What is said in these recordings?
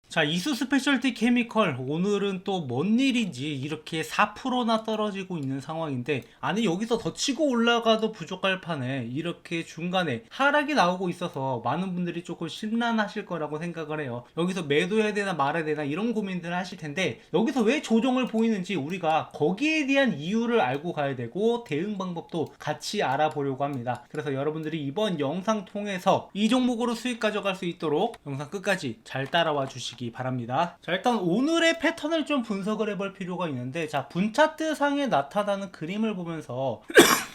자, 이수 스페셜티 케미컬 오늘은 또 뭔 일인지 이렇게 4%나 떨어지고 있는 상황인데, 아니 여기서 더 치고 올라가도 부족할 판에 이렇게 중간에 하락이 나오고 있어서 많은 분들이 조금 심란하실 거라고 생각을 해요. 여기서 매도해야 되나 말아야 되나 이런 고민들을 하실 텐데, 여기서 왜 조정을 보이는지 우리가 거기에 대한 이유를 알고 가야 되고 대응 방법도 같이 알아보려고 합니다. 그래서 여러분들이 이번 영상 통해서 이 종목으로 수익 가져갈 수 있도록 영상 끝까지 잘 따라와 주시기 바랍니다. 자, 일단 오늘의 패턴을 좀 분석을 해볼 필요가 있는데, 자, 분차트 상에 나타나는 그림을 보면서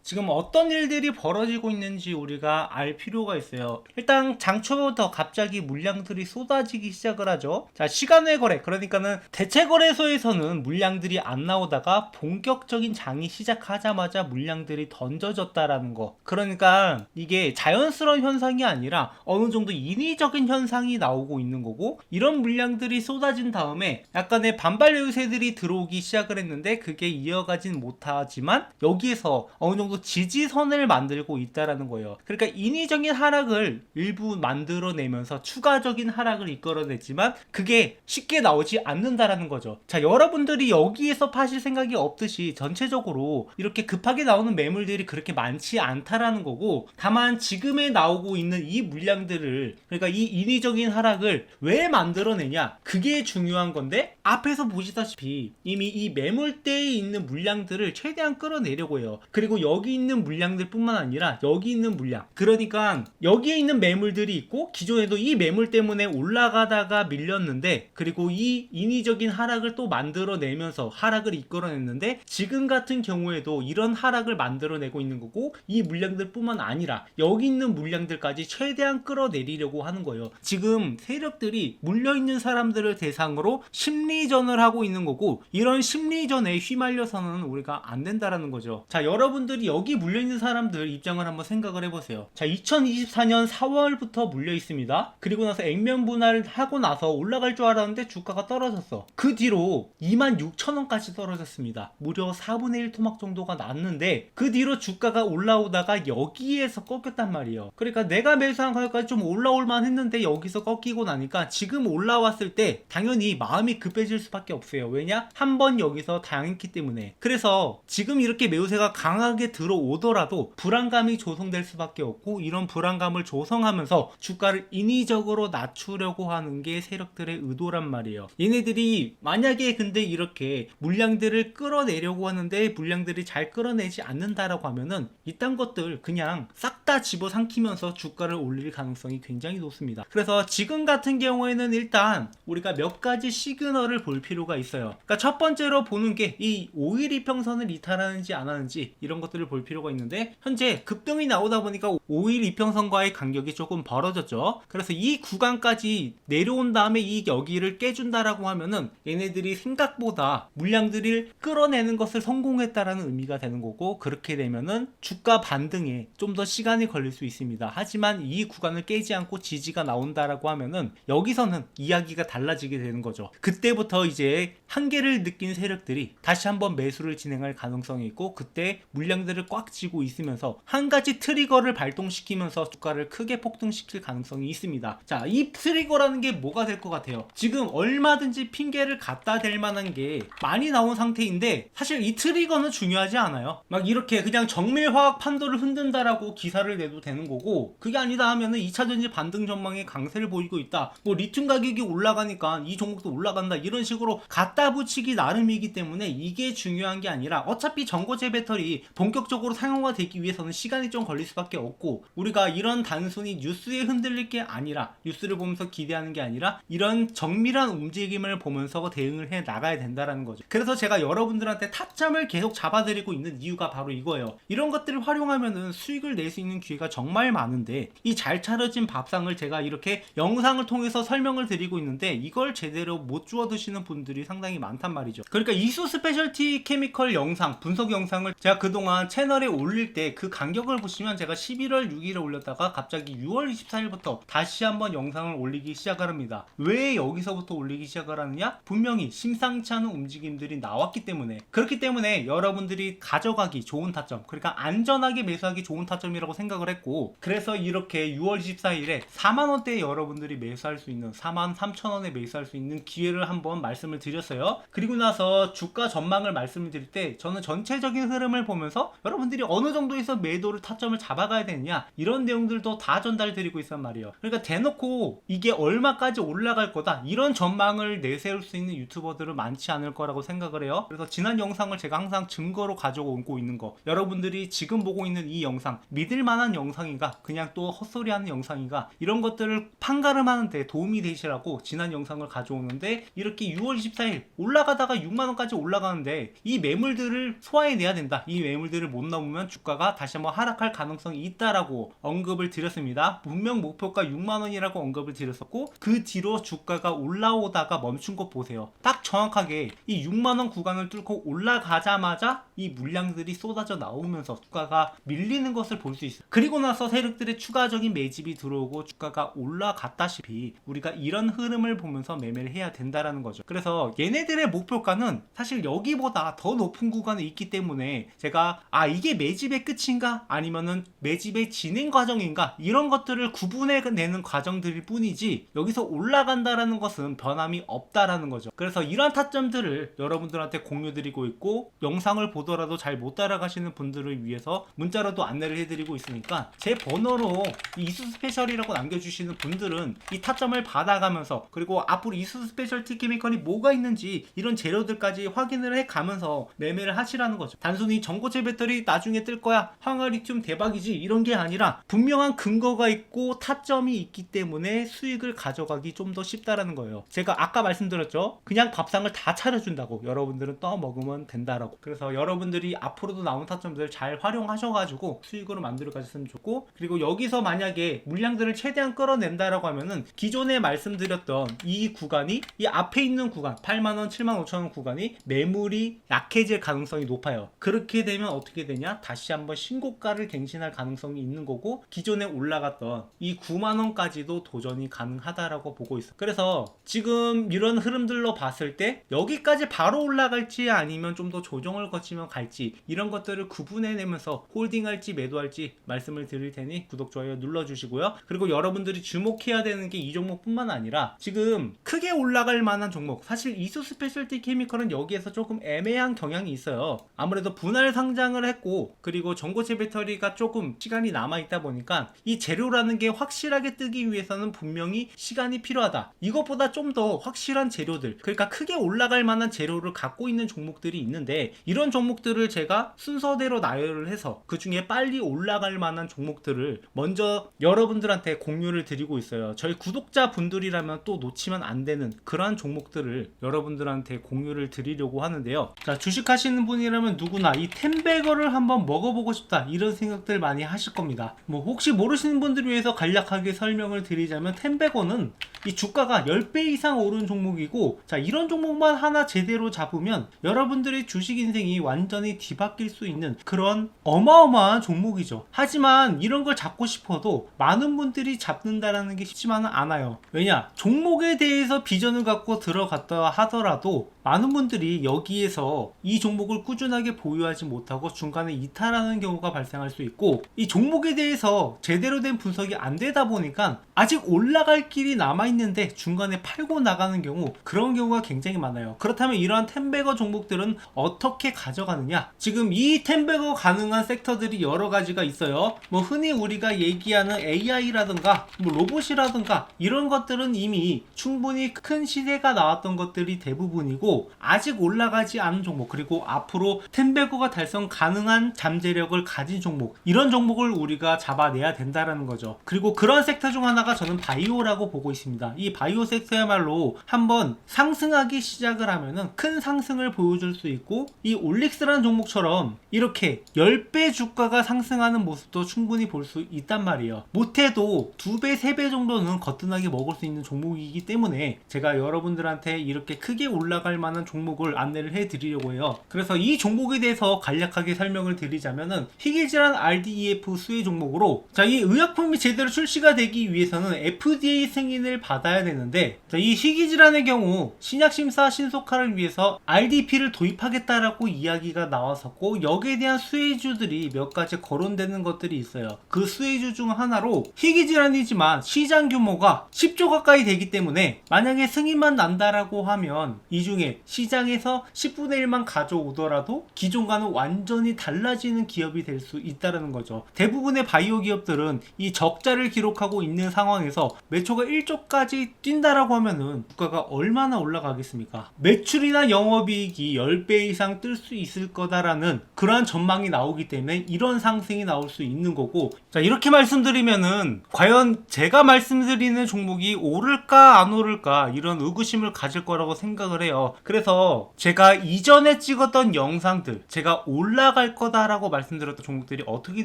지금 어떤 일들이 벌어지고 있는지 우리가 알 필요가 있어요. 일단 장초부터 갑자기 물량들이 쏟아지기 시작을 하죠. 자, 시간외 거래, 그러니까는 대체 거래소에서는 물량들이 안 나오다가 본격적인 장이 시작하자마자 물량들이 던져졌다라는 거. 그러니까 이게 자연스러운 현상이 아니라 어느 정도 인위적인 현상이 나오고 있는 거고, 이런 물량들이 쏟아진 다음에 약간의 반발 요새들이 들어오기 시작을 했는데 그게 이어가진 못하지만 여기에서 어느 정도 지지선을 만들고 있다라는 거예요. 그러니까 인위적인 하락을 일부 만들어내면서 추가적인 하락을 이끌어냈지만 그게 쉽게 나오지 않는다라는 거죠. 자, 여러분들이 여기에서 파실 생각이 없듯이 전체적으로 이렇게 급하게 나오는 매물들이 그렇게 많지 않다라는 거고, 다만 지금에 나오고 있는 이 물량들을, 그러니까 이 인위적인 하락을 왜 만들어내냐, 그게 중요한 건데, 앞에서 보시다시피 이미 이 매물대에 있는 물량들을 최대한 끌어내려고 해요. 그리고 여기 있는 물량들 뿐만 아니라 여기 있는 물량, 그러니까 여기에 있는 매물들이 있고 기존에도 이 매물 때문에 올라가다가 밀렸는데, 그리고 이 인위적인 하락을 또 만들어내면서 하락을 이끌어냈는데, 지금 같은 경우에도 이런 하락을 만들어내고 있는 거고, 이 물량들 뿐만 아니라 여기 있는 물량들까지 최대한 끌어내리려고 하는 거예요. 지금 세력들이 물려있는 사람들을 대상으로 심리전을 하고 있는 거고, 이런 심리전에 휘말려서는 우리가 안 된다라는 거죠. 자, 여러분들이 여기 물려있는 사람들 입장을 한번 생각을 해보세요. 자, 2024년 4월부터 물려있습니다. 그리고 나서 액면 분할을 하고 나서 올라갈 줄 알았는데 주가가 떨어졌어. 그 뒤로 26,000원까지 떨어졌습니다. 무려 4분의 1 토막 정도가 났는데, 그 뒤로 주가가 올라오다가 여기에서 꺾였단 말이에요. 그러니까 내가 매수한 가격까지 좀 올라올만 했는데 여기서 꺾이고 나니까 지금 올라왔을 때 당연히 마음이 급해질 수밖에 없어요. 왜냐? 한번 여기서 당했기 때문에. 그래서 지금 이렇게 매수세가 강하게 들어오더라도 불안감이 조성될 수밖에 없고, 이런 불안감을 조성하면서 주가를 인위적으로 낮추려고 하는 게 세력들의 의도란 말이에요. 얘네들이 만약에 근데 이렇게 물량들을 끌어내려고 하는데 물량들이 잘 끌어내지 않는다라고 하면은 이딴 것들 그냥 싹 다 집어삼키면서 주가를 올릴 가능성이 굉장히 높습니다. 그래서 지금 같은 경우에는 일단 우리가 몇 가지 시그널을 볼 필요가 있어요. 그러니까 첫 번째로 보는 게 이 5일 이평선을 이탈하는지 안 하는지, 이런 것들을 볼 필요가 있는데, 현재 급등이 나오다 보니까 5일 이평선과의 간격이 조금 벌어졌죠. 그래서 이 구간까지 내려온 다음에 이 여기를 깨준다라고 하면은 얘네들이 생각보다 물량들을 끌어내는 것을 성공했다라는 의미가 되는 거고, 그렇게 되면은 주가 반등에 좀 더 시간이 걸릴 수 있습니다. 하지만 이 구간을 깨지 않고 지지가 나온다라고 하면은 여기서는 이야기가 달라지게 되는 거죠. 그때부터 이제 한계를 느낀 세력들이 다시 한번 매수를 진행할 가능성이 있고, 그때 물량들을 꽉 쥐고 있으면서 한 가지 트리거를 발동시키면서 주가를 크게 폭등시킬 가능성이 있습니다. 자, 이 트리거라는 게 뭐가 될 것 같아요? 지금 얼마든지 핑계를 갖다 댈 만한 게 많이 나온 상태인데, 사실 이 트리거는 중요하지 않아요. 막 이렇게 그냥 정밀화학 판도를 흔든다라고 기사를 내도 되는 거고, 그게 아니다 하면은 2차전지 반등 전망에 강세를 보이고 있다, 뭐 리튬 가격이 올라가니까 이 종목도 올라간다, 이런 식으로 갖다 붙이기 나름이기 때문에 이게 중요한 게 아니라, 어차피 전고체 배터리 본격적으로 상용화 되기 위해서는 시간이 좀 걸릴 수밖에 없고, 우리가 이런 단순히 뉴스에 흔들릴 게 아니라, 뉴스를 보면서 기대하는 게 아니라 이런 정밀한 움직임을 보면서 대응을 해 나가야 된다라는 거죠. 그래서 제가 여러분들한테 타점을 계속 잡아드리고 있는 이유가 바로 이거예요. 이런 것들을 활용하면은 수익을 낼 수 있는 기회가 정말 많은데, 이 잘 차려진 밥상을 제가 이렇게 영상을 통해서 설명을 드리고 있는데 이걸 제대로 못 주워 드시는 분들이 상당히 많단 말이죠. 그러니까 이수 스페셜티 케미컬 영상, 분석 영상을 제가 그동안 채널에 올릴 때 그 간격을 보시면, 제가 11월 6일에 올렸다가 갑자기 6월 24일부터 다시 한번 영상을 올리기 시작을 합니다. 왜 여기서부터 올리기 시작을 하느냐? 분명히 심상치 않은 움직임들이 나왔기 때문에. 그렇기 때문에 여러분들이 가져가기 좋은 타점, 그러니까 안전하게 매수하기 좋은 타점이라고 생각을 했고, 그래서 이렇게 6월 24일에 4만원대에 여러분들이 매수할 수 있는 4만 3,000원에 매수할 수 있는 기회를 한번 말씀을 드렸어요. 그리고 나서 주가 전망을 말씀을 드릴 때 저는 전체적인 흐름을 보면서 여러분들이 어느 정도에서 매도를 타점을 잡아가야 되느냐 이런 내용들도 다 전달드리고 있단 말이에요. 그러니까 대놓고 이게 얼마까지 올라갈 거다 이런 전망을 내세울 수 있는 유튜버들은 많지 않을 거라고 생각을 해요. 그래서 지난 영상을 제가 항상 증거로 가져오고 있는 거, 여러분들이 지금 보고 있는 이 영상 믿을만한 영상인가 그냥 또 헛소리하는 영상인가 이런 것들을 판가름하는데 도움이 되시라고 지난 영상을 가져오는데, 이렇게 6월 24일 올라가다가 6만원까지 올라가는데 이 매물들을 소화해내야 된다, 이 매물들을 못 넘으면 주가가 다시 한번 하락할 가능성이 있다라고 언급을 드렸습니다. 분명 목표가 6만원이라고 언급을 드렸었고, 그 뒤로 주가가 올라오다가 멈춘 거 보세요. 딱 정확하게 이 6만원 구간을 뚫고 올라가자마자 이 물량들이 쏟아져 나오면서 주가가 밀리는 것을 볼 수 있어요. 그리고 나서 세력들의 추가적인 매집이 들어오고 주가가 올라갔다시피 우리가 이런 흐름을 보면서 매매를 해야 된다라는 거죠. 그래서 얘네들의 목표가는 사실 여기보다 더 높은 구간에 있기 때문에 제가 이게 매집의 끝인가 아니면은 매집의 진행 과정인가 이런 것들을 구분해내는 과정들일 뿐이지 여기서 올라간다라는 것은 변함이 없다라는 거죠. 그래서 이러한 타점들을 여러분들한테 공유드리고 있고, 영상을 보더라도 잘 못 따라가시는 분들을 위해서 문자로도 안내를 해드리고 있으니까 제 번호로 이수 스페셜이라고 남겨주시는 분들은 이 타점을 받아가면서, 그리고 앞으로 이수 스페셜 티케미컬이 뭐가 있는지 이런 재료들까지 확인을 해가면서 매매를 하시라는 거죠. 단순히 전고체 배터리 나중에 뜰 거야, 황화리튬 대박이지 이런 게 아니라 분명한 근거가 있고 타점이 있기 때문에 수익을 가져가기 좀 더 쉽다라는 거예요. 제가 아까 말씀드렸죠, 그냥 밥상을 다 차려준다고 여러분들은 떠 먹으면 된다라고. 그래서 여러분들이 앞으로도 나온 타점들 잘 활용하셔가지고 수익으로 만들어 가셨으면 좋고, 그리고 여기서 만약에 물량들을 최대한 끌어낸다라고 하면은 기존에 말씀드렸던 이 구간이, 이 앞에 있는 구간 8만원 75,000원 구간이 매물이 약해질 가능성이 높아요. 그렇게 되면 어떻게 되냐, 다시 한번 신고가를 갱신할 가능성이 있는 거고, 기존에 올라갔던 이 9만원까지도 도전이 가능하다라고 보고 있어요. 그래서 지금 이런 흐름들로 봤을 때 여기까지 바로 올라갈지 아니면 좀 더 조정을 거치면 갈지 이런 것들을 구분해내면서 홀딩할지 매도할지 말씀을 드릴 테니 구독, 좋아요 눌러주시고요. 그리고 여러분들이 주목해야 되는 게 이 종목뿐만 아니라 지금 크게 올라갈 만한 종목, 사실 이수 스페셜티 케미컬은 여기에서 조금 애매한 경향이 있어요. 아무래도 분할 상장을 했고, 그리고 전고체 배터리가 조금 시간이 남아있다 보니까 이 재료라는 게 확실하게 뜨기 위해서는 분명히 시간이 필요하다. 이것보다 좀 더 확실한 재료들, 그러니까 크게 올라갈 만한 재료를 갖고 있는 종목들이 있는데, 이런 종목들을 제가 순서대로 나열을 해서 그 중에 빨리 올라갈 만한 종목들을 먼저 여러분들한테 공유를 드리고 있어요. 저희 구독자분들이라면 또 놓치면 안 되는 그러한 종목들을 여러분들한테 공유를 드리려고 하는데요. 자, 주식하시는 분이라면 누구나 이 템베거를 한번 먹어보고 싶다 이런 생각들 많이 하실 겁니다. 뭐 혹시 모르시는 분들을 위해서 간략하게 설명을 드리자면, 템베거는 이 주가가 10배 이상 오른 종목이고, 자, 이런 종목만 하나 제대로 잡으면 여러분들의 주식 인생이 완전히 뒤바뀔 수 있는 그런 어마어마한 종목이죠. 하지만 이런 걸 잡고 싶어도 많은 분들이 잡는다라는 게 쉽지만은 않아요. 왜냐, 종목에 대해서 비전을 갖고 들어갔다 하더라도 많은 분들이 여기에서 이 종목을 꾸준하게 보유하지 못하고 중간에 이탈하는 경우가 발생할 수 있고, 이 종목에 대해서 제대로 된 분석이 안 되다 보니까 아직 올라갈 길이 남아있는데 중간에 팔고 나가는 경우, 그런 경우가 굉장히 많아요. 그렇다면 이러한 템베거 종목들은 어떻게 가져가느냐, 지금 이 템베거 가능한 섹터들이 여러 가지가 있어요. 뭐 흔히 우리가 얘기하는 AI라든가 뭐 로봇이라든가 이런 것들은 이미 충분히 큰 시세가 나왔던 것들이 대부분이고, 아직 올라가지 않은 종목, 그리고 앞으로 템베거가 달성 가능한 잠재력을 가진 종목, 이런 종목을 우리가 잡아내야 된다라는 거죠. 그리고 그런 섹터 중 하나가 저는 바이오라고 보고 있습니다. 이 바이오 섹터야말로 한번 상승하기 시작을 하면은 큰 상승을 보여줄 수 있고, 이 올릭스라는 종목처럼 이렇게 10배 주가가 상승하는 모습도 충분히 볼 수 있단 말이에요. 못해도 2배, 3배 정도는 거뜬하게 먹을 수 있는 종목이기 때문에 제가 여러분들한테 이렇게 크게 올라갈 만한 종목을 안내를 해드리려고 해요. 그래서 이 종목에 대해서 간략하게 설명을 드리자면은, 희귀질환 RDEF 수혜 종목으로, 자, 이 의약품이 제대로 출시가 되기 위해서는 FDA 승인을 받아야 되는데, 자, 이 희귀질환의 경우 신약심사 신속화를 위해서 RDP를 도입하겠다라고 이야기 이야기가 나왔었고, 여기에 대한 수혜주들이 몇 가지 거론되는 것들이 있어요. 그 수혜주 중 하나로 희귀질환이지만 시장 규모가 10조 가까이 되기 때문에 만약에 승인만 난다라고 하면 이 중에 시장에서 10분의 1만 가져오더라도 기존과는 완전히 달라지는 기업이 될 수 있다는 거죠. 대부분의 바이오 기업들은 이 적자를 기록하고 있는 상황에서 매초가 1조까지 뛴다라고 하면은 주가가 얼마나 올라가겠습니까? 매출이나 영업이익이 10배 이상 뜰 수 있을 거다라는 그러한 전망이 나오기 때문에 이런 상승이 나올 수 있는 거고, 자, 이렇게 말씀드리면은 과연 제가 말씀드리는 종목이 오를까 안 오를까 이런 의구심을 가질 거라고 생각을 해요. 그래서 제가 이전에 찍었던 영상들, 제가 올라갈 거다라고 말씀드렸던 종목들이 어떻게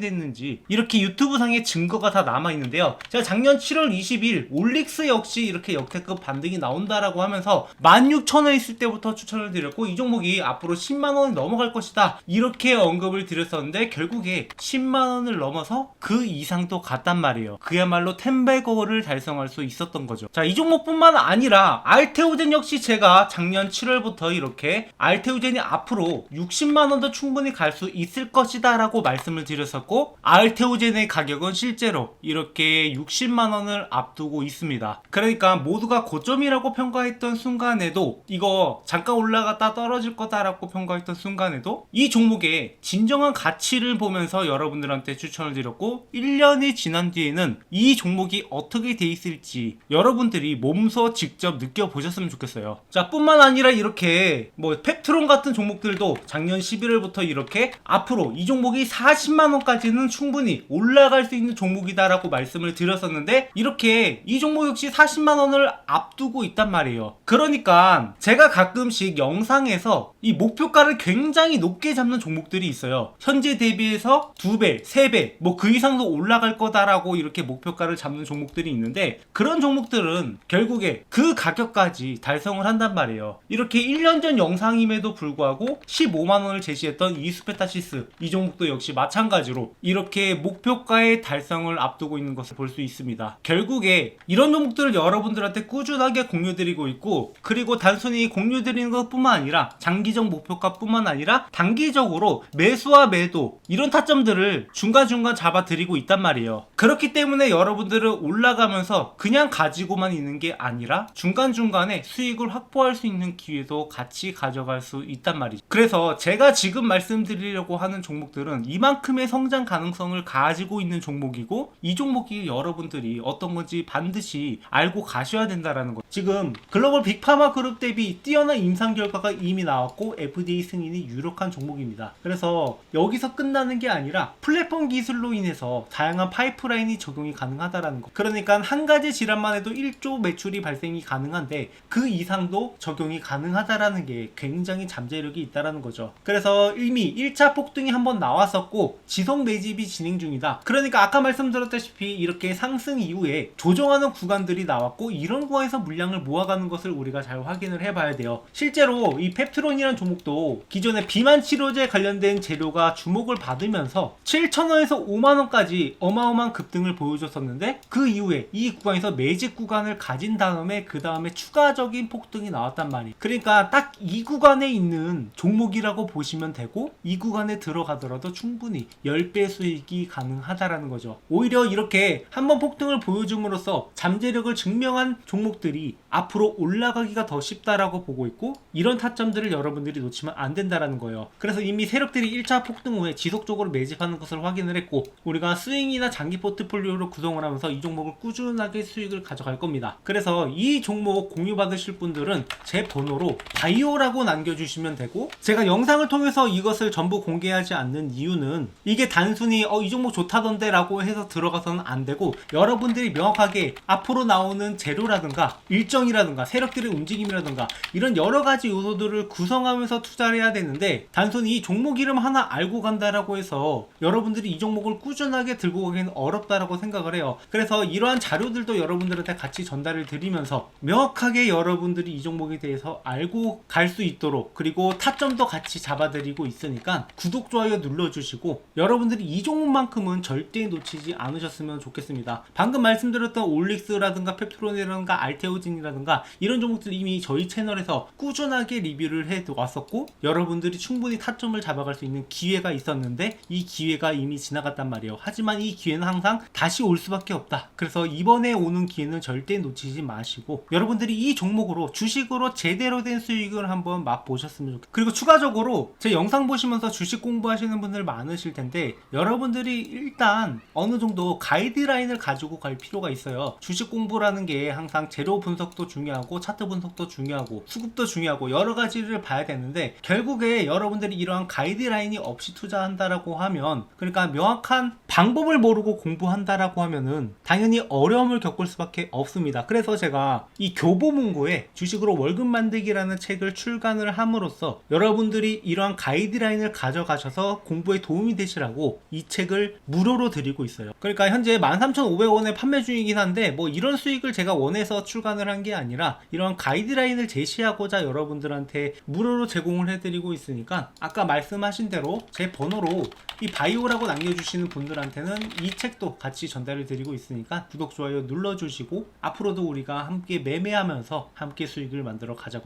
됐는지 이렇게 유튜브 상에 증거가 다 남아 있는데요. 제가 작년 7월 20일 올릭스 역시 이렇게 역대급 반등이 나온다라고 하면서 16,000원 있을 때부터 추천을 드렸고, 이 종목이 앞으로 10만원이 넘어갈 것이다 이렇게 언급을 드렸었는데 결국에 10만원을 넘어서 그 이상도 갔단 말이에요. 그야말로 10배거를 달성할 수 있었던 거죠. 자, 이 종목뿐만 아니라 알테오젠 역시 제가 작년 7월부터 이렇게 알테오젠이 앞으로 60만원도 충분히 갈 수 있을 것이다 라고 말씀을 드렸었고, 알테오젠의 가격은 실제로 이렇게 60만원을 앞두고 있습니다. 그러니까 모두가 고점이라고 평가했던 순간에도, 이거 잠깐 올라갔다 떨어질 거다라고 평가했던 순간에도 이 종목의 진정한 가치를 보면서 여러분들한테 추천을 드렸고, 1년이 지난 뒤에는 이 종목이 어떻게 돼 있을지 여러분들이 몸소 직접 느껴보셨으면 좋겠어요. 자, 뿐만 아니라 이렇게 뭐 펩트론 같은 종목들도 작년 11월부터 이렇게 앞으로 이 종목이 40만원까지는 충분히 올라갈 수 있는 종목이다라고 말씀을 드렸었는데, 이렇게 이 종목 역시 40만원을 앞두고 있단 말이에요. 그러니까 제가 가끔씩 영상에서 이 목표가를 굉장히 높게 잡는 종목들이 있어요. 현재 대비해서 2배, 3배, 뭐 그 이상도 올라갈 거다라고 이렇게 목표가를 잡는 종목들이 있는데, 그런 종목들은 결국에 그 가격까지 달성을 한단 말이에요. 이렇게 1년 전 영상임에도 불구하고 15만원을 제시했던 이수페타시스, 이 종목도 역시 마찬가지로 이렇게 목표가의 달성을 앞두고 있는 것을 볼 수 있습니다. 결국에 이런 종목들을 여러분들한테 꾸준하게 공유드리고 있고, 그리고 단순히 공유드리는 것뿐만 아니라 장기적 목표가 뿐만 아니라 단기적으로 매수와 매도 이런 타점들을 중간중간 잡아드리고 있단 말이에요. 그렇기 때문에 여러분들은 올라가면서 그냥 가지고만 있는 게 아니라 중간중간에 수익을 확보할 수 있는 기회도 같이 가져갈 수 있단 말이죠. 그래서 제가 지금 말씀드리려고 하는 종목들은 이만큼의 성장 가능성을 가지고 있는 종목이고, 이 종목이 여러분들이 어떤 건지 반드시 알고 가셔야 된다라는 거. 지금 글로벌 빅파마 그룹 대비 뛰어난 임상 결과가 이미 나왔고 FDA 승인이 유력한 종목입니다. 그래서 여기서 끝나는 게 아니라 플랫폼 기술로 인해서 다양한 파이프라인이 적용이 가능하다라는 거. 그러니까 한 가지 질환만 해도 1조 매출이 발생이 가능한데 그 이상도 적용이 가능하다라는 게 굉장히 잠재력이 있다라는 거죠. 그래서 이미 1차 폭등이 한번 나왔었고 지속 매집이 진행 중이다. 그러니까 아까 말씀드렸다시피 이렇게 상승 이후에 조정하는 구간들이 나왔고, 이런 구간에서 물량을 모아가는 것을 우리가 잘 확인을 해봐야 돼요. 실제로 이 펩트론이라는 종목도 기존의 비만 치료제 관련된 재료가 주목을 받으면서 7,000원에서 5만원까지 어마어마한 급등을 보여줬었는데, 그 이후에 이 구간에서 매집 구간을 가진 다음에 그 다음에 추가적인 폭등이 나왔단 말이에요. 그러니까 딱 이 구간에 있는 종목이라고 보시면 되고, 이 구간에 들어가더라도 충분히 10배 수익이 가능하다라는 거죠. 오히려 이렇게 한번 폭등을 보여줌으로써 잠재력을 증명한 종목들이 앞으로 올라가기가 더 쉽다라고 보고 있고, 이런 타점들을 여러분들이 놓치면 안 된다라는 거예요. 그래서 이미 세력들이 1차 폭등 후에 지속적으로 매집하는 것을 확인을 했고, 우리가 스윙이나 장기 포트폴리오로 구성을 하면서 이 종목을 꾸준하게 수익을 가져갈 겁니다. 그래서 이 종목 공유 받으실 분들은 제 번호로 바이오라고 남겨주시면 되고, 제가 영상을 통해서 이것을 전부 공개하지 않는 이유는 이게 단순히 이 종목 좋다던데 라고 해서 들어가서는 안 되고, 여러분들이 명확하게 앞으로 나오는 재료라든가 일정이라든가 세력들의 움직임이라든가 이런 여러가지 요소들을 구성하면서 투자를 해야 되는데, 단순히 이 종목 이름 하나 알고 간다라고 해서 여러분들이 이 종목을 꾸준하게 들고 가기는 어렵다라고 생각을 해요. 그래서 이러한 자료들도 여러분들한테 같이 전달을 드리면서 명확하게 여러분들이 이 종목에 대해서 알고 갈 수 있도록, 그리고 타점도 같이 잡아드리고 있으니까 구독, 좋아요 눌러주시고 여러분들이 이 종목만큼은 절대 놓치지 않으셨으면 좋겠습니다. 방금 말씀드렸던 올릭스라든가 펩트론이라든가 알테오진이라든가 이런 종목들 이미 저희 채널에서 꾸준하게 리뷰를 해 왔었고, 여러분들이 여러분들이 충분히 타점을 잡아갈 수 있는 기회가 있었는데 이 기회가 이미 지나갔단 말이에요. 하지만 이 기회는 항상 다시 올 수밖에 없다. 그래서 이번에 오는 기회는 절대 놓치지 마시고 여러분들이 이 종목으로 주식으로 제대로 된 수익을 한번 맛보셨으면 좋겠어요. 그리고 추가적으로 제 영상 보시면서 주식 공부하시는 분들 많으실 텐데 여러분들이 일단 어느 정도 가이드라인을 가지고 갈 필요가 있어요. 주식 공부라는 게 항상 재료 분석도 중요하고 차트 분석도 중요하고 수급도 중요하고 여러 가지를 봐야 되는데 결국에 여러분들이 이러한 가이드라인이 없이 투자한다라고 하면 그러니까 명확한 방법을 모르고 공부한다라고 하면은 당연히 어려움을 겪을 수밖에 없습니다. 그래서 제가 이 교보문고에 주식으로 월급 만들기라는 책을 출간을 함으로써 여러분들이 이러한 가이드라인을 가져가셔서 공부에 도움이 되시라고 이 책을 무료로 드리고 있어요. 그러니까 현재 13,500원에 판매 중이긴 한데 뭐 이런 수익을 제가 원해서 출간을 한 게 아니라 이런 가이드라인을 제시하고자 여러분들한테 무료로 제공을 해드리고 있으니까 아까 말씀하신 대로 제 번호로 이 바이오라고 남겨주시는 분들한테는 이 책도 같이 전달을 드리고 있으니까 구독, 좋아요 눌러주시고 앞으로도 우리가 함께 매매하면서 함께 수익을 만들어 가자고.